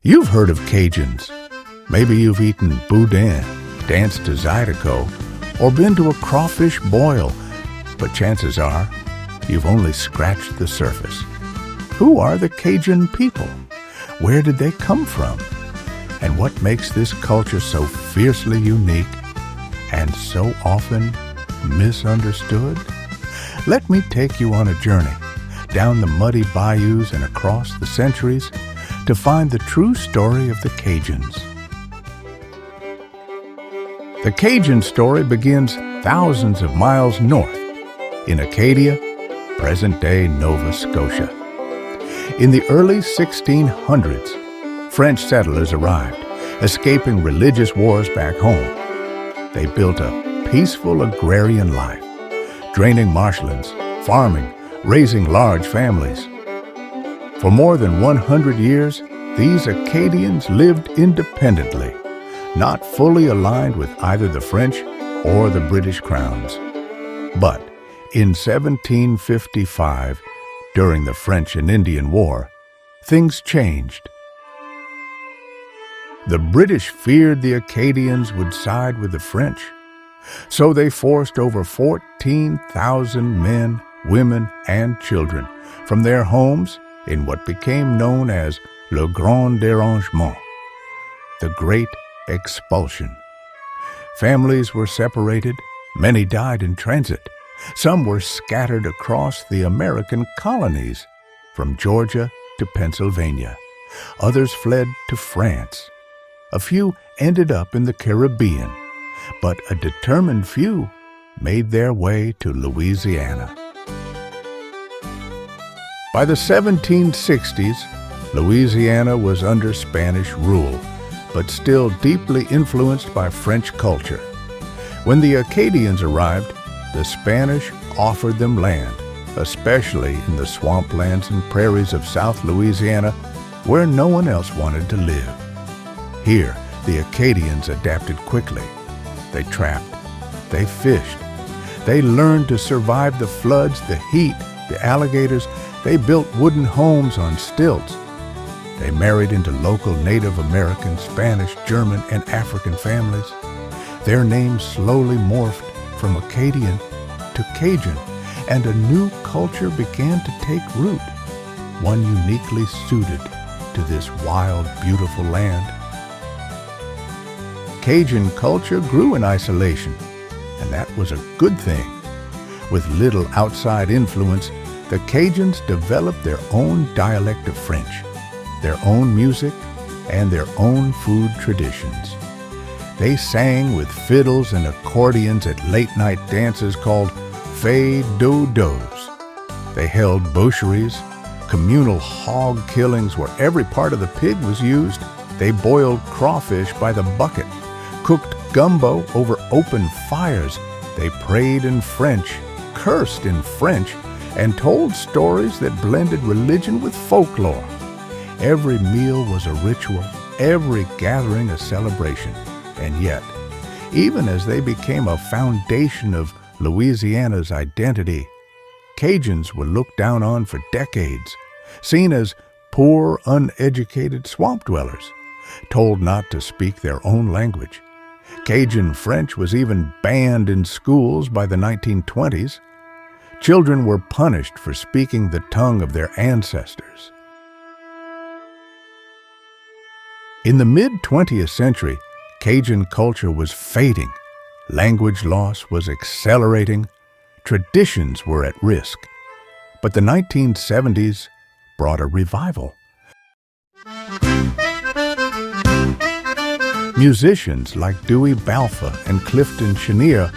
You've heard of Cajuns. Maybe you've eaten boudin, danced to zydeco, or been to a crawfish boil, but chances are you've only scratched the surface. Who are the Cajun people? Where did they come from? And what makes this culture so fiercely unique and so often misunderstood? Let me take you on a journey down the muddy bayous and across the centuries to find the true story of the Cajuns. The Cajun story begins thousands of miles north in Acadia, present-day Nova Scotia. In the early 1600s, French settlers arrived, escaping religious wars back home. They built a peaceful agrarian life, draining marshlands, farming, raising large families. For more than 100 years, these Acadians lived independently, not fully aligned with either the French or the British crowns. But in 1755, during the French and Indian War, things changed. The British feared the Acadians would side with the French, so they forced over 14,000 men, women, and children from their homes in what became known as le Grand Dérangement, the Great Expulsion. Families were separated, many died in transit. Some were scattered across the American colonies, from Georgia to Pennsylvania. Others fled to France. A few ended up in the Caribbean, but a determined few made their way to Louisiana. By the 1760s, Louisiana was under Spanish rule, but still deeply influenced by French culture. When the Acadians arrived, the Spanish offered them land, especially in the swamplands and prairies of South Louisiana, where no one else wanted to live. Here, the Acadians adapted quickly. They trapped, they fished, they learned to survive the floods, the heat, the alligators. They built wooden homes on stilts. They married into local Native American, Spanish, German, and African families. Their names slowly morphed from Acadian to Cajun, and a new culture began to take root, one uniquely suited to this wild, beautiful land. Cajun culture grew in isolation, and that was a good thing. With little outside influence, the Cajuns developed their own dialect of French, their own music, and their own food traditions. They sang with fiddles and accordions at late-night dances called feux-d'eau-dos. They held boucheries, communal hog killings where every part of the pig was used. They boiled crawfish by the bucket, cooked gumbo over open fires. They prayed in French, cursed in French, and told stories that blended religion with folklore. Every meal was a ritual, every gathering a celebration. And yet, even as they became a foundation of Louisiana's identity, Cajuns were looked down on for decades, seen as poor, uneducated swamp dwellers, told not to speak their own language. Cajun French was even banned in schools by the 1920s. Children were punished for speaking the tongue of their ancestors. In the mid-20th century, Cajun culture was fading. Language loss was accelerating. Traditions were at risk. But the 1970s brought a revival. Musicians like Dewey Balfa and Clifton Chenier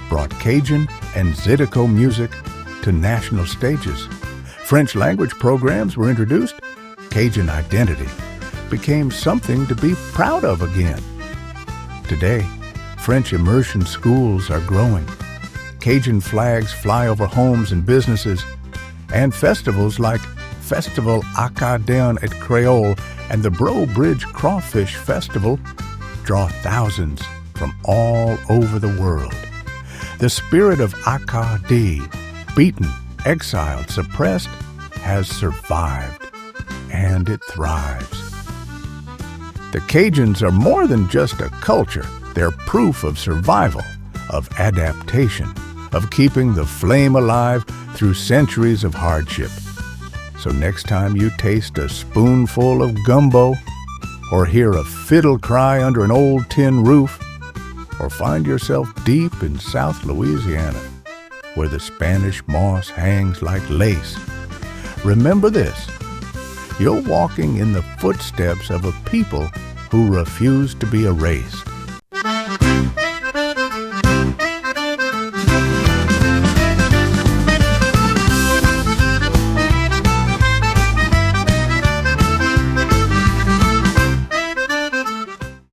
brought Cajun and Zydeco music to national stages. French language programs were introduced. Cajun identity became something to be proud of again. Today, French immersion schools are growing. Cajun flags fly over homes and businesses, and festivals like Festival Acadia at Creole and the Bro Bridge Crawfish Festival draw thousands from all over the world. The spirit of Acadia, beaten, exiled, suppressed, has survived, and it thrives. The Cajuns are more than just a culture. They're proof of survival, of adaptation, of keeping the flame alive through centuries of hardship. So next time you taste a spoonful of gumbo, or hear a fiddle cry under an old tin roof, or find yourself deep in South Louisiana, where the Spanish moss hangs like lace, remember this: you're walking in the footsteps of a people who refuse to be erased.